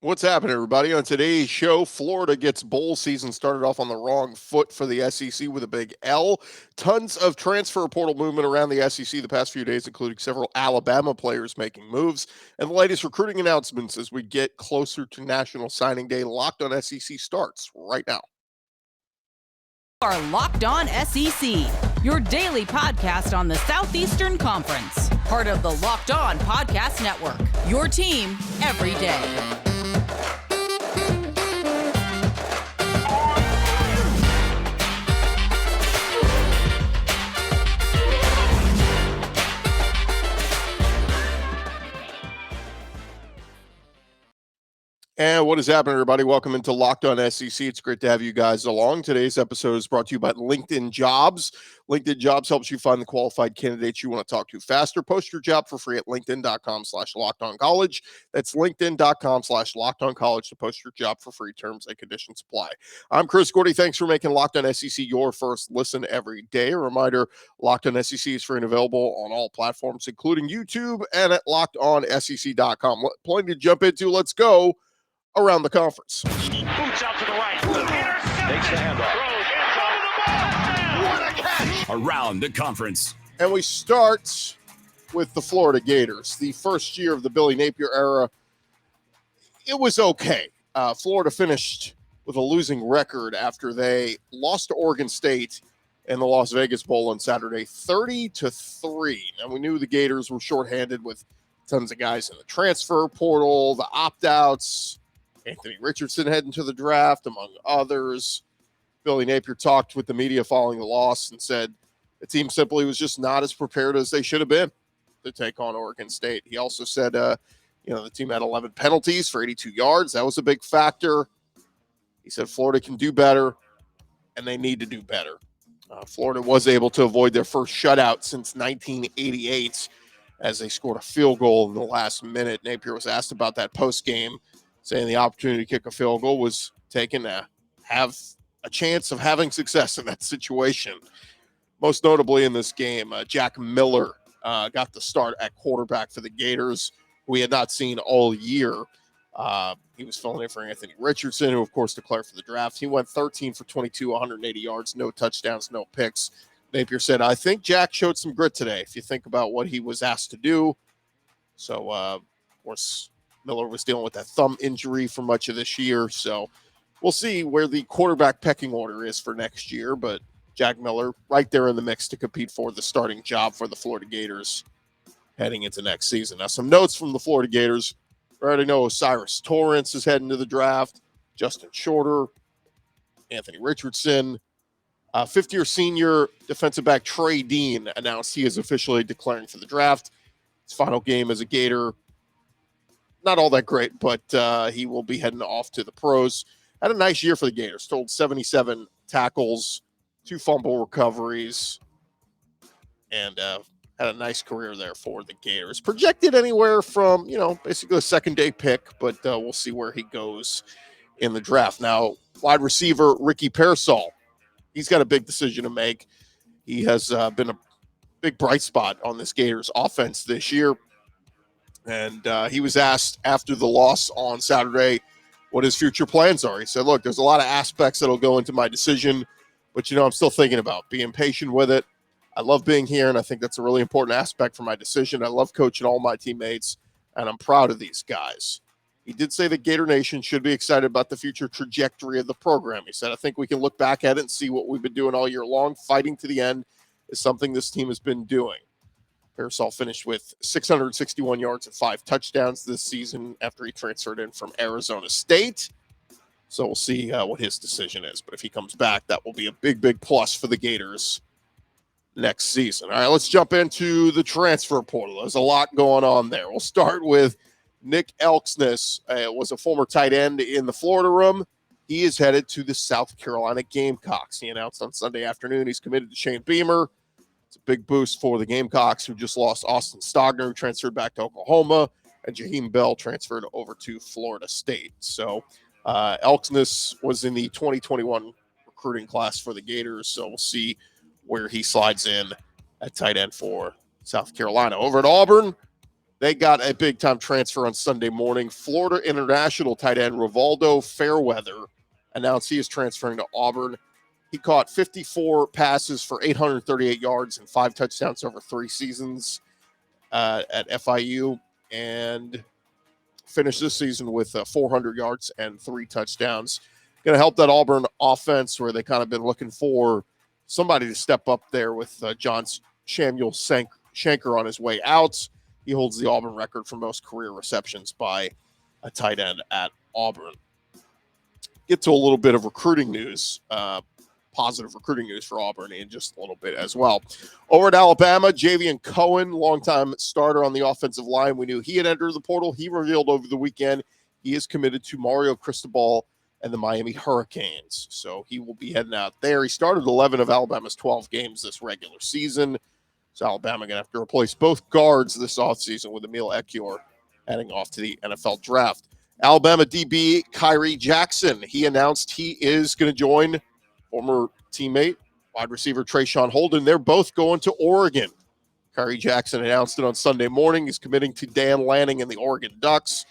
What's happening, everybody? On today's show, Florida gets bowl season started off on the wrong foot for the SEC with a big L. Tons of transfer portal movement around the SEC the past few days, including several Alabama players making moves, and the latest recruiting announcements as we get closer to National Signing Day. Locked on SEC starts right now. Are Locked On SEC, your daily podcast on the Southeastern Conference. Part of the Locked On Podcast Network, your team every day. And what is happening, everybody? Welcome into Locked On SEC. It's great to have you guys along. Today's episode is brought to you by LinkedIn Jobs. LinkedIn Jobs helps you find the qualified candidates you want to talk to faster. Post your job for free at linkedin.com/lockedoncollege. That's linkedin.com/lockedoncollege to post your job for free. Terms and conditions apply. I'm Chris Gordy. Thanks for making Locked On SEC your first listen every day. A reminder, Locked On SEC is free and available on all platforms, including YouTube and at lockedonsec.com. Plenty to jump into. Let's go around the conference. Boots out to the right. Takes the handoff. What a catch! Around the conference. And we start with the Florida Gators. The first year of the Billy Napier era, it was okay. Florida finished with a losing record after they lost to Oregon State in the Las Vegas Bowl on Saturday, 30-3. And we knew the Gators were shorthanded with tons of guys in the transfer portal, the opt-outs, Anthony Richardson heading to the draft, among others. Billy Napier talked with the media following the loss and said the team simply was just not as prepared as they should have been to take on Oregon State. He also said, the team had 11 penalties for 82 yards. That was a big factor. He said Florida can do better, and they need to do better. Florida was able to avoid their first shutout since 1988 as they scored a field goal in the last minute. Napier was asked about that post-game, saying the opportunity to kick a field goal was taken to have a chance of having success in that situation. Most notably in this game, Jack Miller got the start at quarterback for the Gators, who we had not seen all year. He was filling in for Anthony Richardson, who, of course, declared for the draft. He went 13 for 22, 180 yards, no touchdowns, no picks. Napier said, I think Jack showed some grit today, if you think about what he was asked to do. So, of course, Miller was dealing with that thumb injury for much of this year, so we'll see where the quarterback pecking order is for next year, but Jack Miller right there in the mix to compete for the starting job for the Florida Gators heading into next season. Now, some notes from the Florida Gators. We already know Cyrus Torrence is heading to the draft, Justin Shorter, Anthony Richardson. Fifth-year senior defensive back Trey Dean announced he is officially declaring for the draft. His final game as a Gator, not all that great, but he will be heading off to the pros. Had a nice year for the Gators. Totaled 77 tackles, 2 fumble recoveries, and had a nice career there for the Gators. Projected anywhere from, basically a second-day pick, but we'll see where he goes in the draft. Now, wide receiver Ricky Pearsall, he's got a big decision to make. He has been a big bright spot on this Gators offense this year. And he was asked after the loss on Saturday what his future plans are. He said, look, there's a lot of aspects that'll go into my decision, but, I'm still thinking about being patient with it. I love being here, and I think that's a really important aspect for my decision. I love coaching all my teammates, and I'm proud of these guys. He did say that Gator Nation should be excited about the future trajectory of the program. He said, I think we can look back at it and see what we've been doing all year long. Fighting to the end is something this team has been doing. Pearsall finished with 661 yards and 5 touchdowns this season after he transferred in from Arizona State. So we'll see what his decision is. But if he comes back, that will be a big, big plus for the Gators next season. All right, let's jump into the transfer portal. There's a lot going on there. We'll start with Nick Elksnis. Was a former tight end in the Florida room. He is headed to the South Carolina Gamecocks. He announced on Sunday afternoon he's committed to Shane Beamer. It's a big boost for the Gamecocks, who just lost Austin Stogner, who transferred back to Oklahoma, and Jaheim Bell transferred over to Florida State. So Elksnis was in the 2021 recruiting class for the Gators, so we'll see where he slides in at tight end for South Carolina. Over at Auburn, They got a big-time transfer on Sunday morning. Florida International tight end Rivaldo Fairweather announced he is transferring to Auburn. He caught 54 passes for 838 yards and 5 touchdowns over 3 seasons at FIU, and finished this season with 400 yards and 3 touchdowns. Going to help that Auburn offense where they kind of been looking for somebody to step up there with John Samuel Shanker on his way out. He holds the Auburn record for most career receptions by a tight end at Auburn. Get to a little bit of recruiting news, positive recruiting news for Auburn in just a little bit as well. Over at Alabama, Javian Cohen, longtime starter on the offensive line. We knew he had entered the portal. He revealed over the weekend he is committed to Mario Cristobal and the Miami Hurricanes. So he will be heading out there. He started 11 of Alabama's 12 games this regular season. So Alabama going to have to replace both guards this offseason with Emil Ekiyor heading off to the NFL draft. Alabama DB Kyrie Jackson, he announced he is going to join former teammate, wide receiver Trayshawn Holden. They're both going to Oregon. Kyrie Jackson announced it on Sunday morning. He's committing to Dan Lanning and the Oregon Ducks.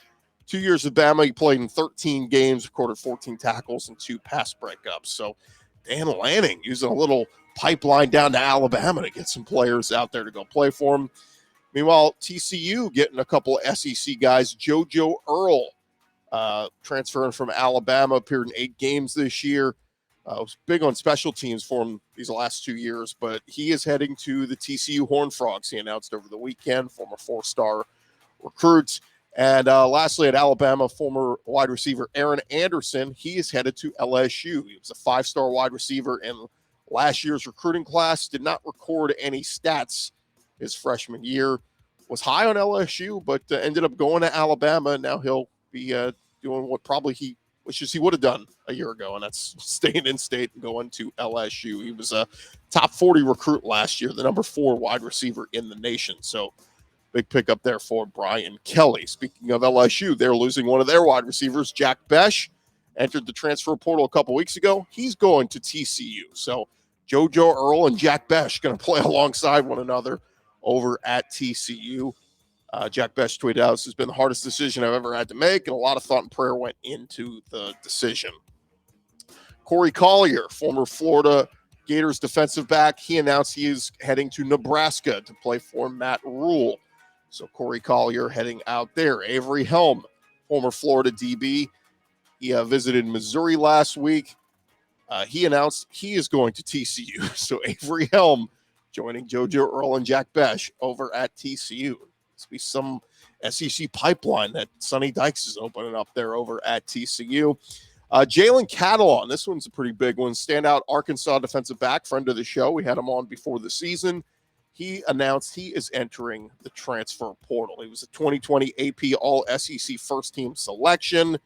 2 years with Bama, he played in 13 games, recorded 14 tackles and 2 pass breakups. So Dan Lanning using a little pipeline down to Alabama to get some players out there to go play for him. Meanwhile, TCU getting a couple of SEC guys. JoJo Earl, transferring from Alabama, appeared in 8 games this year. Was big on special teams for him these last 2 years, but he is heading to the TCU Horned Frogs. He announced over the weekend, former 4-star recruit. And lastly, at Alabama, former wide receiver Aaron Anderson, he is headed to LSU. He was a 5-star wide receiver in last year's recruiting class, did not record any stats his freshman year, was high on LSU, but ended up going to Alabama. Now he'll be doing what probably he wishes he would have done a year ago, and that's staying in state and going to LSU. He was a top 40 recruit last year, the number 4 wide receiver in the nation. So big pickup there for Brian Kelly. Speaking of LSU, they're losing one of their wide receivers, Jack Besh, entered the transfer portal a couple weeks ago. He's going to TCU. So JoJo Earl and Jack Besh going to play alongside one another over at TCU. Jack Besh tweeted out, "This has been the hardest decision I've ever had to make," and a lot of thought and prayer went into the decision. Corey Collier, former Florida Gators defensive back, he announced he is heading to Nebraska to play for Matt Rule. So Corey Collier heading out there. Avery Helm, former Florida DB, he visited Missouri last week. He announced he is going to TCU. So Avery Helm joining JoJo Earl and Jack Besh over at TCU. Must be some SEC pipeline that Sonny Dykes is opening up there over at TCU. Jalen Catalon, this one's a pretty big one. Standout Arkansas defensive back, friend of the show. We had him on before the season. He announced he is entering the transfer portal. He was a 2020 AP All-SEC first-team selection.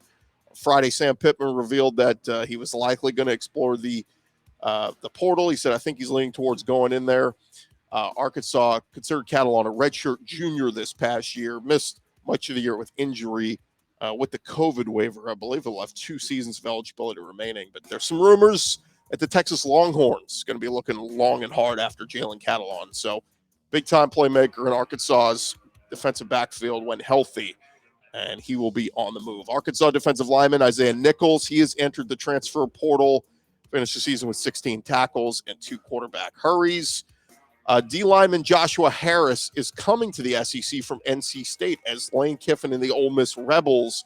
Friday, Sam Pittman revealed that he was likely going to explore the portal. He said, "I think he's leaning towards going in there." Arkansas considered Catalon a redshirt junior this past year, missed much of the year with injury with the COVID waiver. I believe it left 2 seasons of eligibility remaining. But there's some rumors that the Texas Longhorns going to be looking long and hard after Jalen Catalon. So big-time playmaker in Arkansas's defensive backfield when healthy, and he will be on the move. Arkansas defensive lineman Isaiah Nichols, he has entered the transfer portal, finished the season with 16 tackles and 2 quarterback hurries. D lineman Joshua Harris is coming to the SEC from NC State as Lane Kiffin and the Ole Miss Rebels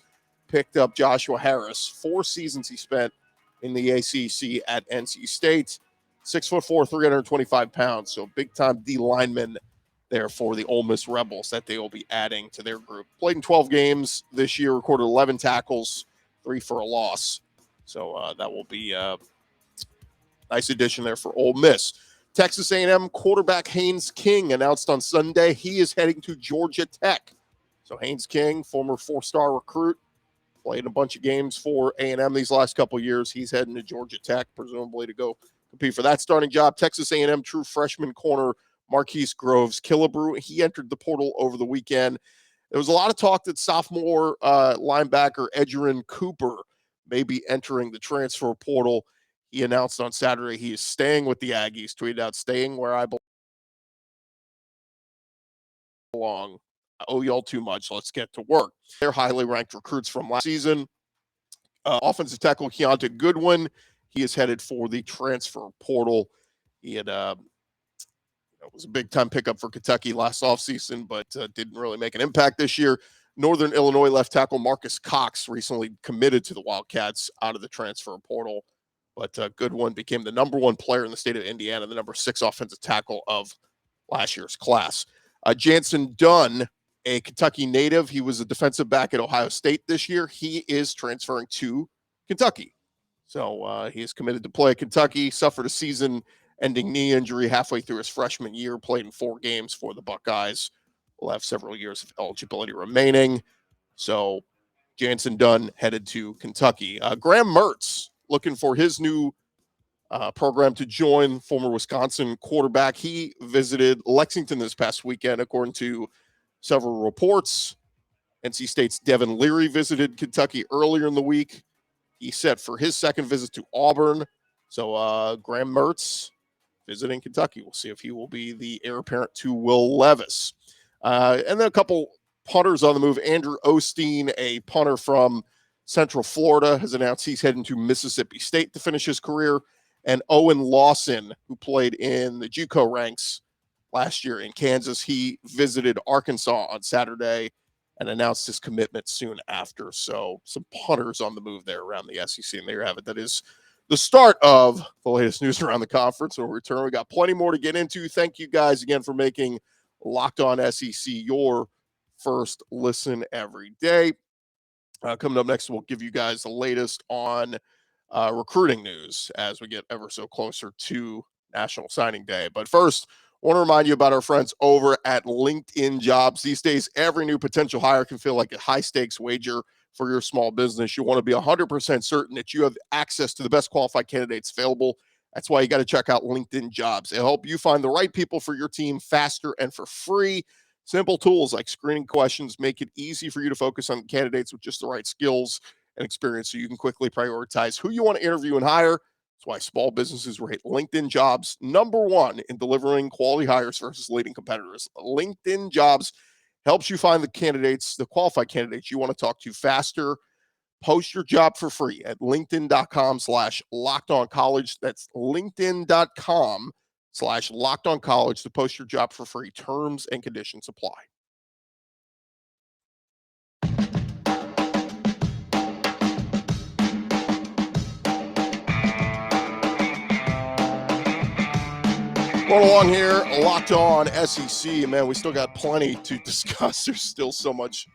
picked up Joshua Harris. 4 seasons he spent in the ACC at NC State. 6'4", 325 pounds. So big-time D lineman there for the Ole Miss Rebels that they will be adding to their group. Played in 12 games this year, recorded 11 tackles, 3 for a loss. So that will be a nice addition there for Ole Miss. Texas A&M quarterback Haynes King announced on Sunday he is heading to Georgia Tech. So Haynes King, former 4-star recruit, played a bunch of games for A&M these last couple of years. He's heading to Georgia Tech, presumably to go compete for that starting job. Texas A&M true freshman corner Marquise Groves Killebrew, he entered the portal over the weekend. There was a lot of talk that sophomore linebacker Edgerrin Cooper may be entering the transfer portal. He announced on Saturday he is staying with the Aggies, tweeted out, "Staying where I belong." I owe y'all too much. Let's get to work. They're highly ranked recruits from last season. Offensive tackle Keontae Goodwin, he is headed for the transfer portal. He had was a big-time pickup for Kentucky last offseason, but didn't really make an impact this year. Northern Illinois left tackle Marcus Cox recently committed to the Wildcats out of the transfer portal, but Goodwin became the number 1 player in the state of Indiana, the number 6 offensive tackle of last year's class. Jansen Dunn, a Kentucky native, he was a defensive back at Ohio State this year. He is transferring to Kentucky. So he is committed to play at Kentucky, suffered a season-ending knee injury halfway through his freshman year, played in 4 games for the Buckeyes. Will have several years of eligibility remaining. So Jansen Dunn headed to Kentucky. Graham Mertz looking for his new program to join, former Wisconsin quarterback. He visited Lexington this past weekend, according to several reports. NC State's Devin Leary visited Kentucky earlier in the week. He's set for his second visit to Auburn. So Graham Mertz visiting Kentucky. We'll see if he will be the heir apparent to Will Levis. And then a couple punters on the move. Andrew Osteen, a punter from Central Florida, has announced he's heading to Mississippi State to finish his career. And Owen Lawson, who played in the JUCO ranks last year in Kansas, he visited Arkansas on Saturday and announced his commitment soon after. So some punters on the move there around the SEC. And there you have it. That is the start of the latest news around the conference. We'll return. We got plenty more to get into. Thank you guys again for making Locked On SEC your first listen every day. Coming up next, we'll give you guys the latest on recruiting news as we get ever so closer to National Signing Day. But first, I want to remind you about our friends over at LinkedIn Jobs. These days, every new potential hire can feel like a high-stakes wager for your small business. You want to be 100% certain that you have access to the best qualified candidates available. That's why you got to check out LinkedIn Jobs. It'll help you find the right people for your team faster and for free. Simple tools like screening questions make it easy for you to focus on candidates with just the right skills and experience so you can quickly prioritize who you want to interview and hire. That's why small businesses rate LinkedIn Jobs #1 in delivering quality hires versus leading competitors. LinkedIn Jobs helps you find the qualified candidates you want to talk to faster. Post your job for free at linkedin.com/lockedoncollege. That's linkedin.com/lockedoncollege to post your job for free. Terms and conditions apply. Going along here, Locked On SEC. Man, we still got plenty to discuss. There's still so much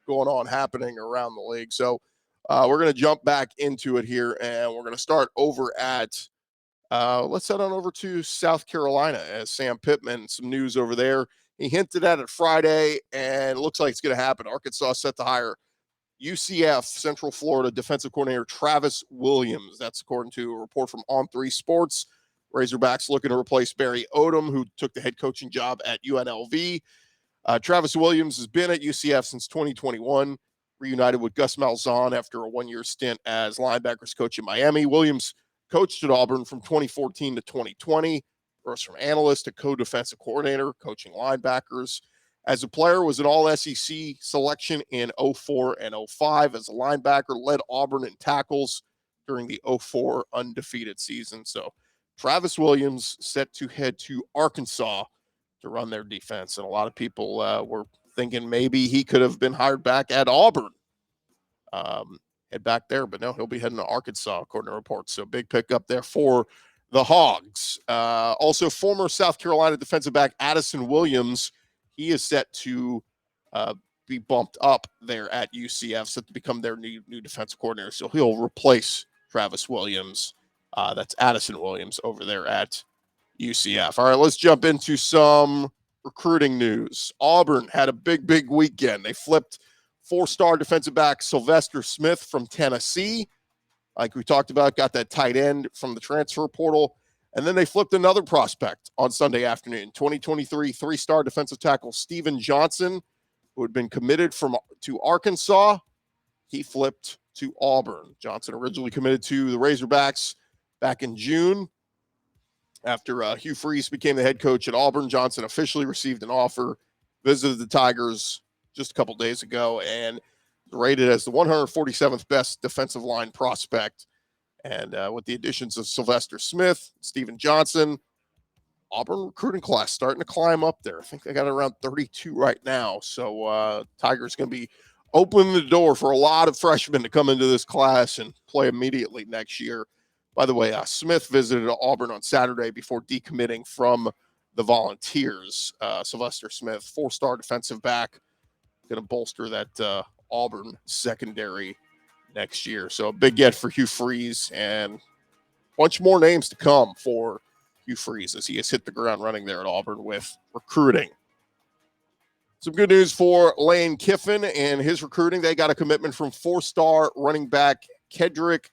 going on happening around the league. So we're going to jump back into it here, and we're going to start over at, let's head on over to South Carolina as Sam Pittman, some news over there. He hinted at it Friday, and it looks like it's going to happen. Arkansas set to hire UCF Central Florida defensive coordinator Travis Williams. That's according to a report from On3 Sports. Razorbacks looking to replace Barry Odom, who took the head coaching job at UNLV. Travis Williams has been at UCF since 2021, reunited with Gus Malzahn after a one-year stint as linebackers coach in Miami. Williams coached at Auburn from 2014 to 2020, rose from analyst to co-defensive coordinator, coaching linebackers. As a player, was an all-SEC selection in 04 and 05. As a linebacker, led Auburn in tackles during the 04 undefeated season. So Travis Williams set to head to Arkansas to run their defense. And a lot of people were thinking maybe he could have been hired back at Auburn, head back there. But no, he'll be heading to Arkansas, according to reports. So big pickup there for the Hogs. Also, former South Carolina defensive back Addison Williams, he is set to be bumped up there at UCF, set to become their new defensive coordinator. So he'll replace Travis Williams. That's Addison Williams over there at UCF. All right, let's jump into some recruiting news. Auburn had a big weekend. They flipped 4-star defensive back Sylvester Smith from Tennessee. Like we talked about, got that tight end from the transfer portal. And then they flipped another prospect on Sunday afternoon. 2023 3-star defensive tackle Steven Johnson, who had been committed to Arkansas. He flipped to Auburn. Johnson originally committed to the Razorbacks back in June. After Hugh Freeze became the head coach at Auburn, Johnson officially received an offer, visited the Tigers, just a couple days ago and rated as the 147th best defensive line prospect. And with the additions of Sylvester Smith, Steven Johnson, Auburn recruiting class starting to climb up there. I think they got around 32 right now. So Tigers going to be opening the door for a lot of freshmen to come into this class and play immediately next year. By the way, Smith visited Auburn on Saturday before decommitting from the Volunteers. Sylvester Smith, 4-star defensive back, going to bolster that Auburn secondary next year. So a big get for Hugh Freeze, and a bunch more names to come for Hugh Freeze as he has hit the ground running there at Auburn with recruiting. Some good news for Lane Kiffin and his recruiting. They got a commitment from 4-star running back Kedrick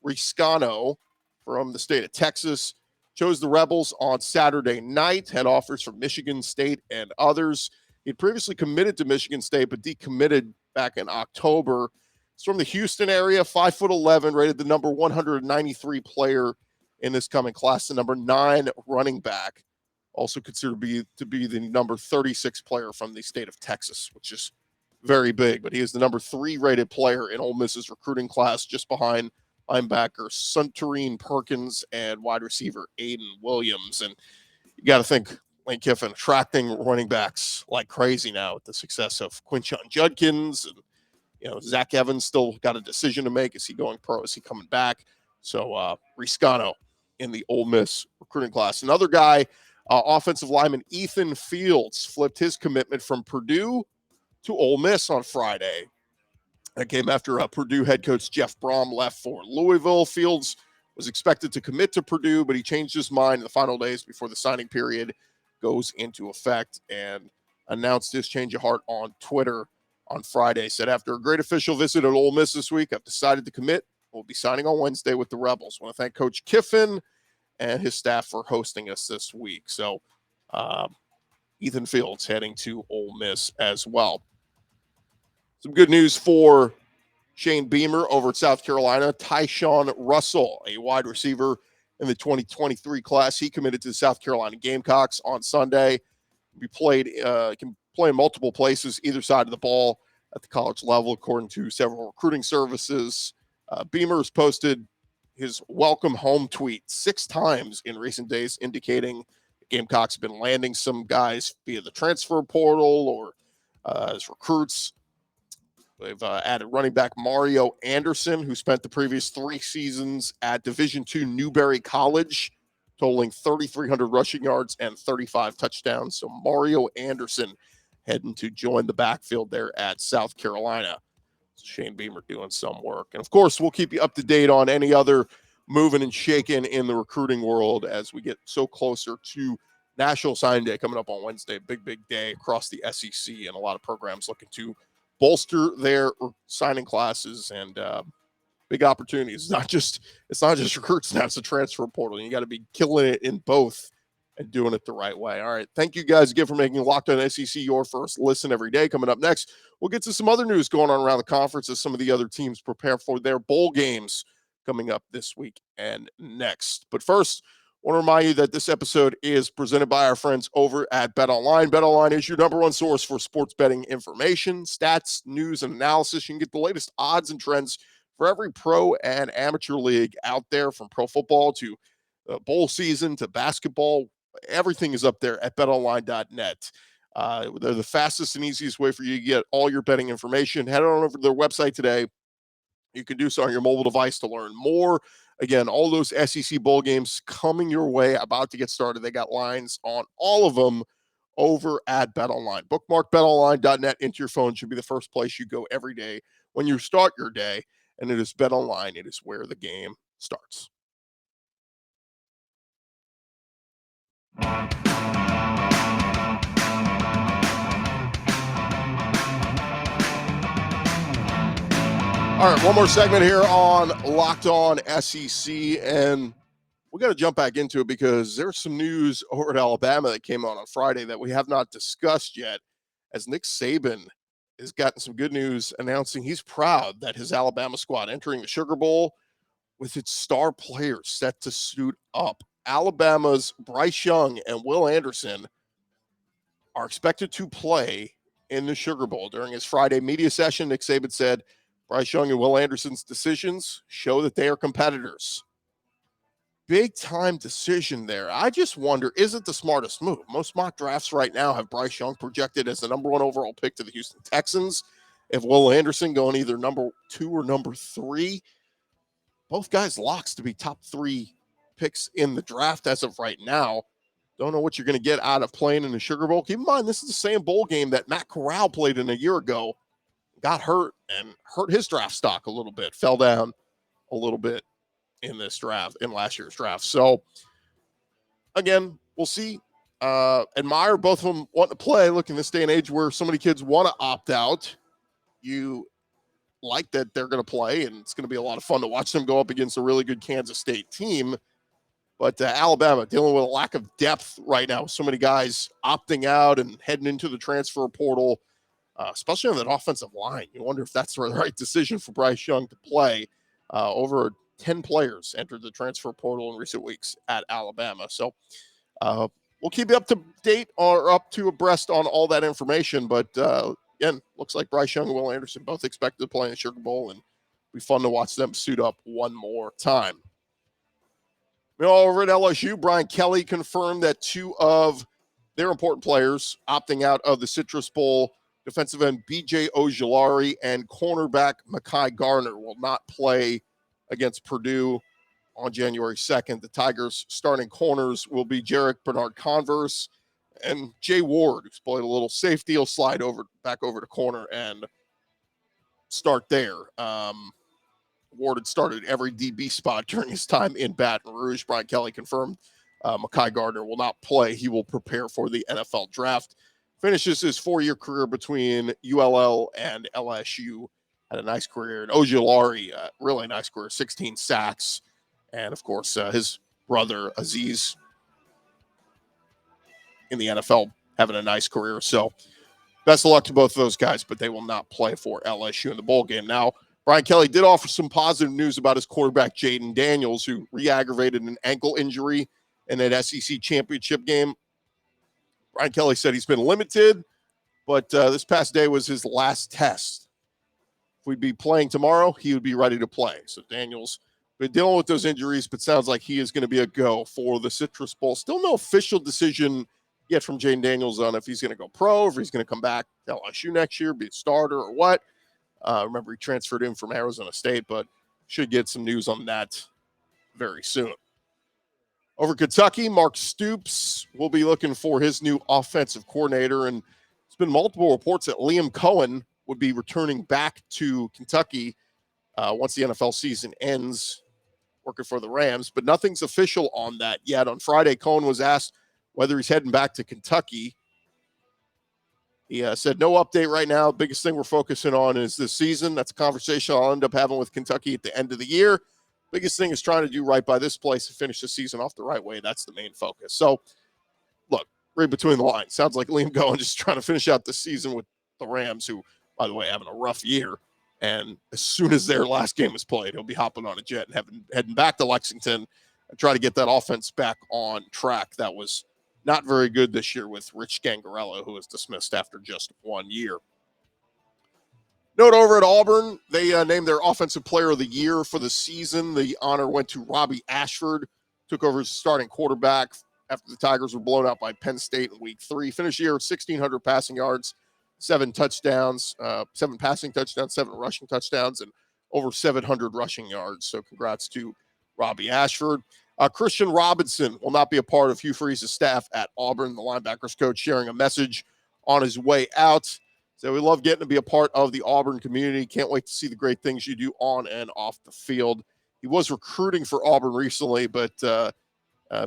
Riscano from the state of Texas. Chose the Rebels on Saturday night, had offers from Michigan State and others. He'd previously committed to Michigan State, but decommitted back in October. He's from the Houston area, 5'11", rated the number 193 player in this coming class, the number 9 running back. Also considered to be the number 36 player from the state of Texas, which is very big. But he is the number 3 rated player in Ole Miss's recruiting class, just behind linebacker Suntarine Perkins and wide receiver Aiden Williams. And you got to think Lane Kiffin attracting running backs like crazy now with the success of Quinshon Judkins, and Zach Evans still got a decision to make. Is he going pro? Is he coming back? So Riscano in the Ole Miss recruiting class. Another guy, offensive lineman Ethan Fields, flipped his commitment from Purdue to Ole Miss on Friday. That came after Purdue head coach Jeff Brom left for Louisville. Fields was expected to commit to Purdue, but he changed his mind in the final days before the signing period goes into effect and announced his change of heart on Twitter on Friday. Said, after a great official visit at Ole Miss this week, I've decided to commit. We'll be signing on Wednesday with the Rebels. I want to thank Coach Kiffin and his staff for hosting us this week. So Ethan Fields heading to Ole Miss as well. Some good news for Shane Beamer over at South Carolina. Tyshawn Russell, a wide receiver in the 2023 class. He committed to the South Carolina Gamecocks on Sunday. He can play in multiple places, either side of the ball at the college level, according to several recruiting services. Beamer has posted his welcome home tweet 6 times in recent days, indicating the Gamecocks have been landing some guys via the transfer portal or as recruits. They've added running back Mario Anderson, who spent the previous 3 seasons at Division II Newberry College, totaling 3,300 rushing yards and 35 touchdowns. So Mario Anderson heading to join the backfield there at South Carolina. Shane Beamer doing some work. And, of course, we'll keep you up to date on any other moving and shaking in the recruiting world as we get so closer to National Signing Day coming up on Wednesday. Big, big day across the SEC, and a lot of programs looking to bolster their signing classes and big opportunities. It's not just recruits now, it's a transfer portal. You got to be killing it in both and doing it the right way. All right. Thank you guys again for making Locked On SEC your first listen every day. Coming up next, we'll get to some other news going on around the conference as some of the other teams prepare for their bowl games coming up this week and next. But first, I want to remind you that this episode is presented by our friends over at BetOnline. BetOnline is your number one source for sports betting information, stats, news, and analysis. You can get the latest odds and trends for every pro and amateur league out there, from pro football to bowl season to basketball. Everything is up there at betonline.net. They're the fastest and easiest way for you to get all your betting information. Head on over to their website today. You can do so on your mobile device to learn more. Again, all those SEC bowl games coming your way, about to get started. They got lines on all of them over at BetOnline. Bookmark betonline.net into your phone. Should be the first place you go every day when you start your day. And it is BetOnline. It is where the game starts. All right, one more segment here on Locked On SEC, and we got to jump back into it because there's some news over at Alabama that came out on Friday that we have not discussed yet, as Nick Saban has gotten some good news announcing he's proud that his Alabama squad entering the Sugar Bowl with its star players set to suit up. Alabama's Bryce Young and Will Anderson are expected to play in the Sugar Bowl. During his Friday media session, Nick Saban said, Bryce Young and Will Anderson's decisions show that they are competitors. Big time decision there. I just wonder, is it the smartest move? Most mock drafts right now have Bryce Young projected as the number 1 overall pick to the Houston Texans. If Will Anderson going either number 2 or number 3, both guys locks to be top 3 picks in the draft as of right now. Don't know what you're going to get out of playing in the Sugar Bowl. Keep in mind, this is the same bowl game that Matt Corral played in a year ago. Got hurt and hurt his draft stock a little bit. Fell down a little bit in this draft, in last year's draft. So, again, we'll see. Admire both of them wanting to play. Look, in this day and age where so many kids want to opt out, you like that they're going to play, and it's going to be a lot of fun to watch them go up against a really good Kansas State team. But Alabama dealing with a lack of depth right now. So many guys opting out and heading into the transfer portal, especially on that offensive line. You wonder if that's the right decision for Bryce Young to play. Over 10 players entered the transfer portal in recent weeks at Alabama. So we'll keep you up to date or up to abreast on all that information. But again, looks like Bryce Young and Will Anderson both expected to play in the Sugar Bowl, and it'll be fun to watch them suit up one more time. Over at LSU, Brian Kelly confirmed that 2 of their important players opting out of the Citrus Bowl, defensive end B.J. Ojulari and cornerback Mekhi Garner, will not play against Purdue on January 2nd. The Tigers' starting corners will be Jarek Bernard-Converse and Jay Ward, who's played a little safety. He'll slide back over to corner and start there. Ward had started every DB spot during his time in Baton Rouge. Brian Kelly confirmed Mekhi Gardner will not play. He will prepare for the NFL draft. Finishes his 4-year career between ULL and LSU. Had a nice career. And Ojulari, really nice career, 16 sacks. And, of course, his brother, Aziz, in the NFL, having a nice career. So, best of luck to both of those guys, but they will not play for LSU in the bowl game. Now, Brian Kelly did offer some positive news about his quarterback, Jaden Daniels, who re-aggravated an ankle injury in that SEC championship game. Brian Kelly said he's been limited, but this past day was his last test. If we'd be playing tomorrow, he would be ready to play. So Daniels been dealing with those injuries, but sounds like he is going to be a go for the Citrus Bowl. Still no official decision yet from Jaden Daniels on if he's going to go pro, if he's going to come back to LSU next year, be a starter or what. Remember, he transferred in from Arizona State, but should get some news on that very soon. Over Kentucky, Mark Stoops will be looking for his new offensive coordinator, and there's been multiple reports that Liam Cohen would be returning back to Kentucky once the NFL season ends, working for the Rams, but nothing's official on that yet. On Friday, Cohen was asked whether he's heading back to Kentucky. He said, no update right now. Biggest thing we're focusing on is this season. That's a conversation I'll end up having with Kentucky at the end of the year. Biggest thing is trying to do right by this place and finish the season off the right way. That's the main focus. So, look, read between the lines. Sounds like Liam Cohen just trying to finish out the season with the Rams, who, by the way, having a rough year. And as soon as their last game is played, he'll be hopping on a jet and heading back to Lexington and try to get that offense back on track. That was not very good this year with Rich Gangarello, who was dismissed after just 1 year. Note over at Auburn, they named their Offensive Player of the Year for the season. The honor went to Robbie Ashford, took over as starting quarterback after the Tigers were blown out by Penn State in Week 3. Finished the year with 1,600 passing yards, 7 touchdowns, 7 passing touchdowns, 7 rushing touchdowns, and over 700 rushing yards. So congrats to Robbie Ashford. Christian Robinson will not be a part of Hugh Freeze's staff at Auburn. The linebackers coach sharing a message on his way out. So we love getting to be a part of the Auburn community. Can't wait to see the great things you do on and off the field. He was recruiting for Auburn recently, but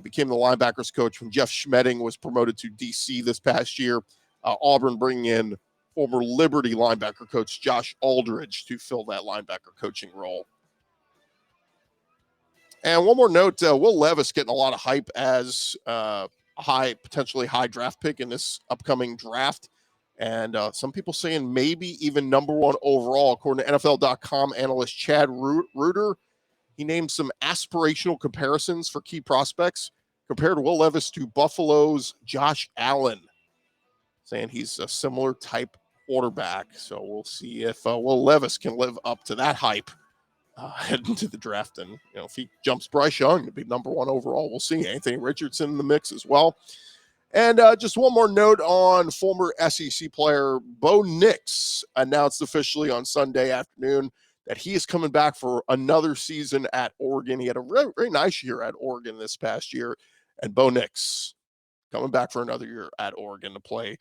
became the linebackers coach when Jeff Schmedding was promoted to DC this past year. Auburn bringing in former Liberty linebacker coach Josh Aldridge to fill that linebacker coaching role. And one more note, Will Levis getting a lot of hype as a potentially high draft pick in this upcoming draft. And some people saying maybe even number 1 overall, according to NFL.com analyst Chad Reuter. He named some aspirational comparisons for key prospects, compared Will Levis to Buffalo's Josh Allen, saying he's a similar type quarterback. So we'll see if Will Levis can live up to that hype heading into the draft. And, if he jumps Bryce Young to be number 1 overall, we'll see. Anthony Richardson in the mix as well. And just one more note on former SEC player Bo Nix announced officially on Sunday afternoon that he is coming back for another season at Oregon. He had a very, very nice year at Oregon this past year. And Bo Nix coming back for another year at Oregon to play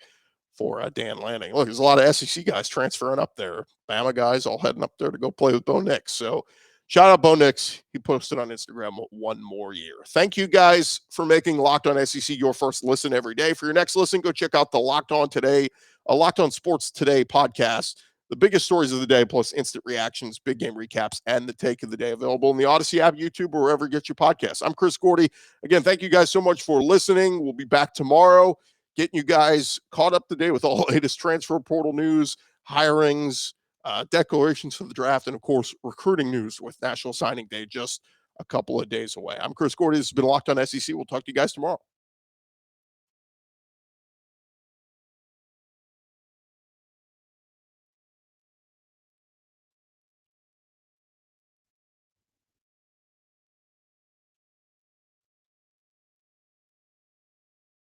for Dan Lanning. Look, there's a lot of SEC guys transferring up there. Bama guys all heading up there to go play with Bo Nix. So shout out Bo Nix. He posted on Instagram 1 more year. Thank you guys for making Locked On SEC your first listen every day. For your next listen, go check out the Locked On Sports Today podcast. The biggest stories of the day, plus instant reactions, big game recaps, and the take of the day, available in the Odyssey app, YouTube, or wherever you get your podcasts. I'm Chris Gordy. Again, thank you guys so much for listening. We'll be back tomorrow, getting you guys caught up to date with all the latest transfer portal news, hirings, declarations for the draft, and, of course, recruiting news with National Signing Day just a couple of days away. I'm Chris Gordy. This has been Locked On SEC. We'll talk to you guys tomorrow.